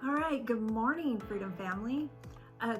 All right, good morning, Freedom Family.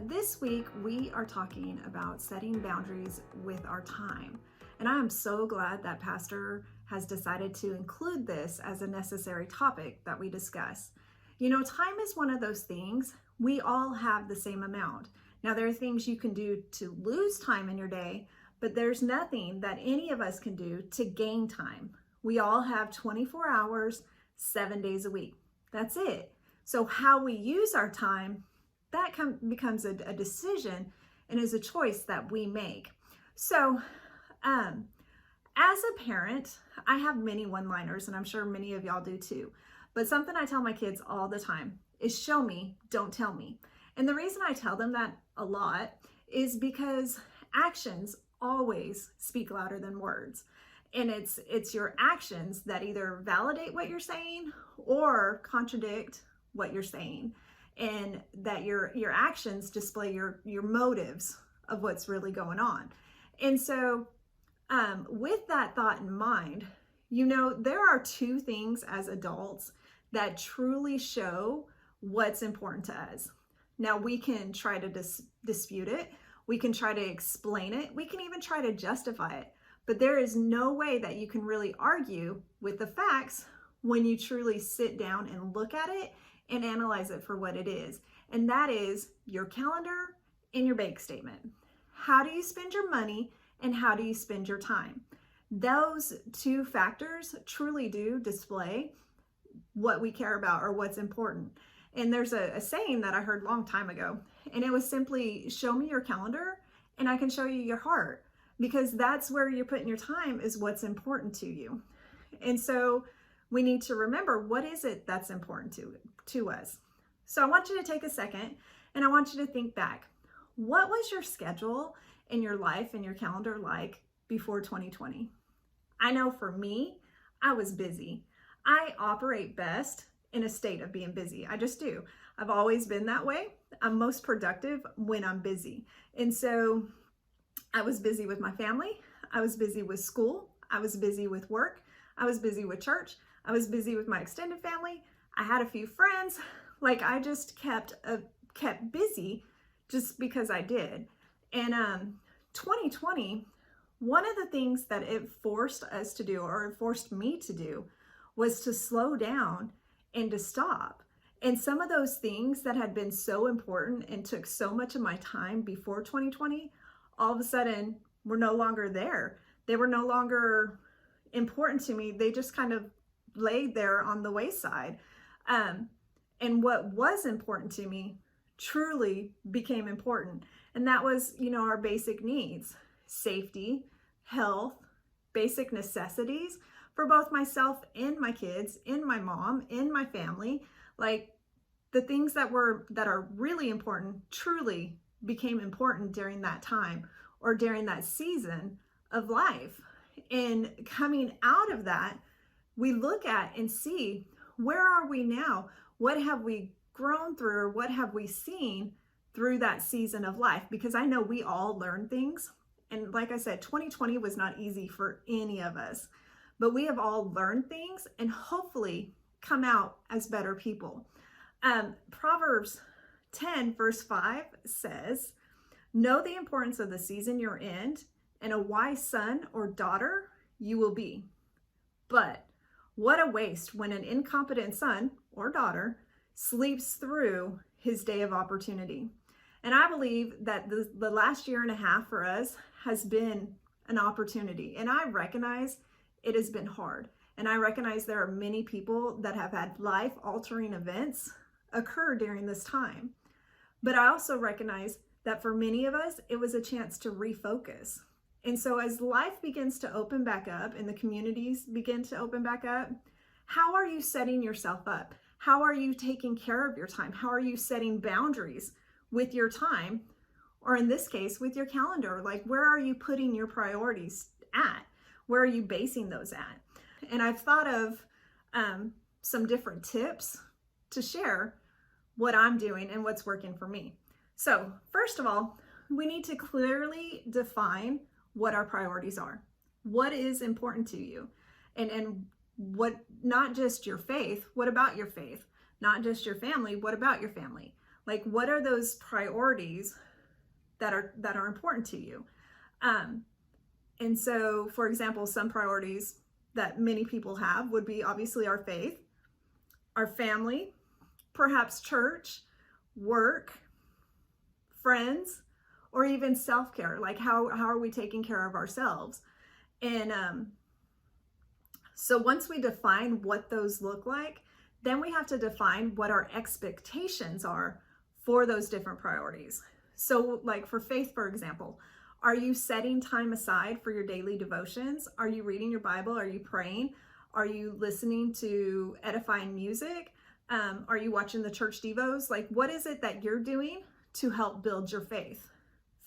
This week we are talking about setting boundaries with our time. And I am so glad that Pastor has decided to include this as a necessary topic that we discuss. You know, time is one of those things we all have the same amount. Now, there are things you can do to lose time in your day, but there's nothing that any of us can do to gain time. We all have 24 hours, 7 days a week. That's it. So how we use our time, that becomes a decision and is a choice that we make. So as a parent, I have many one-liners, and I'm sure many of y'all do too. But something I tell my kids all the time is show me, don't tell me. And the reason I tell them that a lot is because actions always speak louder than words. And it's your actions that either validate what you're saying or contradict what you're saying, and that your actions display your motives of what's really going on. And so with that thought in mind, you know, there are two things as adults that truly show what's important to us. Now, we can try to dispute it, we can try to explain it, we can even try to justify it, but there is no way that you can really argue with the facts when you truly sit down and look at it and analyze it for what it is. And that is your calendar and your bank statement. How do you spend your money and how do you spend your time? Those two factors truly do display what we care about or what's important. And there's a saying that I heard a long time ago, and it was simply, show me your calendar and I can show you your heart, because that's where you're putting your time, is what's important to you. And so we need to remember, what is it that's important to us? So I want you to take a second and I want you to think back. What was your schedule in your life and your calendar like before 2020? I know for me, I was busy. I operate best in a state of being busy. I just do. I've always been that way. I'm most productive when I'm busy. And so I was busy with my family. I was busy with school. I was busy with work. I was busy with church. I was busy with my extended family. I had a few friends. Like, I just kept busy just because I did. And 2020, one of the things that it forced us to do, or it forced me to do, was to slow down and to stop. And some of those things that had been so important and took so much of my time before 2020, all of a sudden were no longer there. They were no longer important to me. They just kind of laid there on the wayside. And what was important to me truly became important. And that was, you know, our basic needs: safety, health, basic necessities for both myself and my kids, and my mom, and my family. Like, the things that are really important truly became important during that time, or during that season of life. And coming out of that, we look at and see, where are we now? What have we grown through, or what have we seen through that season of life? Because I know we all learn things. And like I said, 2020 was not easy for any of us, but we have all learned things and hopefully come out as better people. Proverbs 10 verse 5 says, know the importance of the season you're in, and a wise son or daughter you will be. But what a waste when an incompetent son or daughter sleeps through his day of opportunity. And I believe that the last year and a half for us has been an opportunity. And I recognize it has been hard. And I recognize there are many people that have had life-altering events occur during this time. But I also recognize that for many of us, it was a chance to refocus. And so as life begins to open back up and the communities begin to open back up, how are you setting yourself up? How are you taking care of your time? How are you setting boundaries with your time? Or in this case, with your calendar? Like, where are you putting your priorities at? Where are you basing those at? And I've thought of some different tips to share what I'm doing and what's working for me. So first of all, we need to clearly define what our priorities are. What is important to you? And what, not just your faith, what about your faith? not just your family. What about your family? Like, what are those priorities that are important to you? And so, for example, some priorities that many people have would be obviously our faith, our family, perhaps church, work, friends, or even self-care. Like, how are we taking care of ourselves? And so once we define what those look like, then we have to define what our expectations are for those different priorities. So like for faith, for example, are you setting time aside for your daily devotions? Are you reading your Bible? Are you praying? Are you listening to edifying music? Are you watching the church devos? Like, what is it that you're doing to help build your faith?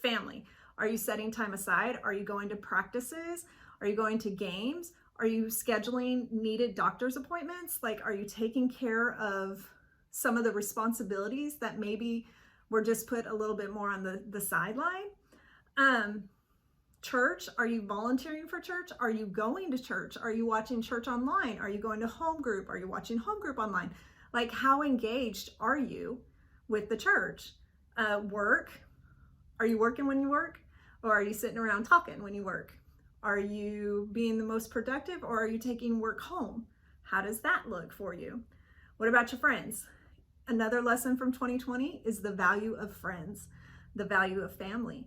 Family, are you setting time aside? Are you going to practices? Are you going to games? Are you scheduling needed doctor's appointments? Like, are you taking care of some of the responsibilities that maybe were just put a little bit more on the sideline? Church, are you volunteering for church? Are you going to church? Are you watching church online? Are you going to home group? Are you watching home group online? Like, how engaged are you with the church? Work, are you working when you work? Or are you sitting around talking when you work? Are you being the most productive, or are you taking work home? How does that look for you? What about your friends? Another lesson from 2020 is the value of friends, the value of family.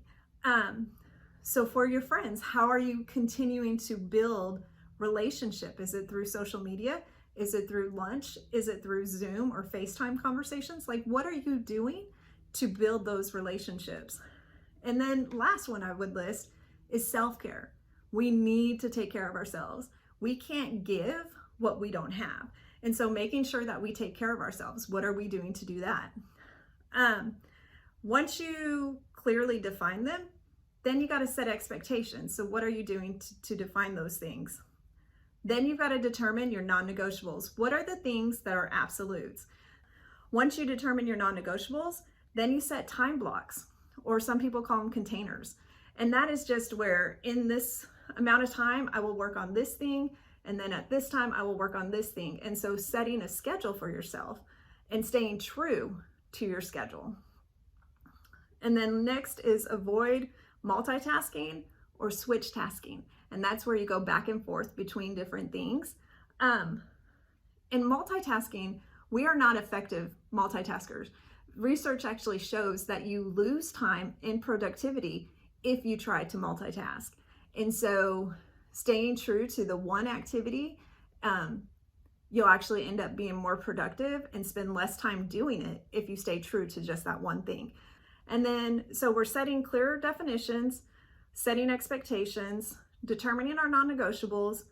So for your friends, how are you continuing to build relationship? Is it through social media? Is it through lunch? Is it through Zoom or FaceTime conversations? Like, what are you doing to build those relationships? And then last one I would list is self-care. We need to take care of ourselves. We can't give what we don't have. And so making sure that we take care of ourselves, what are we doing to do that? Once you clearly define them, then you got to set expectations. So what are you doing to define those things? Then you've got to determine your non-negotiables. What are the things that are absolutes? Once you determine your non-negotiables, then you set time blocks, or some people call them containers. And that is just where in this amount of time, I will work on this thing. And then at this time, I will work on this thing. And so setting a schedule for yourself and staying true to your schedule. And then next is avoid multitasking or switch tasking. And that's where you go back and forth between different things. In multitasking, we are not effective multitaskers. Research actually shows that you lose time in productivity if you try to multitask. And so staying true to the one activity, you'll actually end up being more productive and spend less time doing it if you stay true to just that one thing. And then, so we're setting clearer definitions, setting expectations, determining our non-negotiables,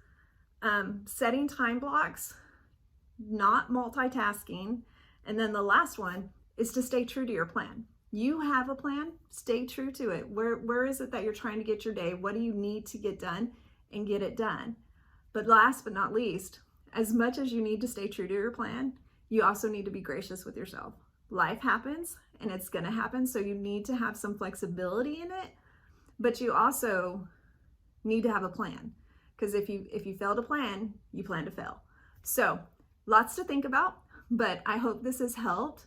setting time blocks, not multitasking. And then the last one is to stay true to your plan. You have a plan, stay true to it. Where is it that you're trying to get your day? What do you need to get done, and get it done? But last but not least, as much as you need to stay true to your plan, you also need to be gracious with yourself. Life happens and it's gonna happen, so you need to have some flexibility in it, but you also need to have a plan, because if you fail to plan, you plan to fail. So lots to think about, but I hope this has helped.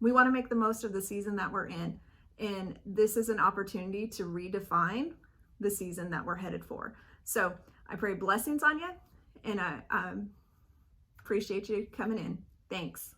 We want to make the most of the season that we're in, and this is an opportunity to redefine the season that we're headed for. So I pray blessings on you, and I appreciate you coming in. Thanks.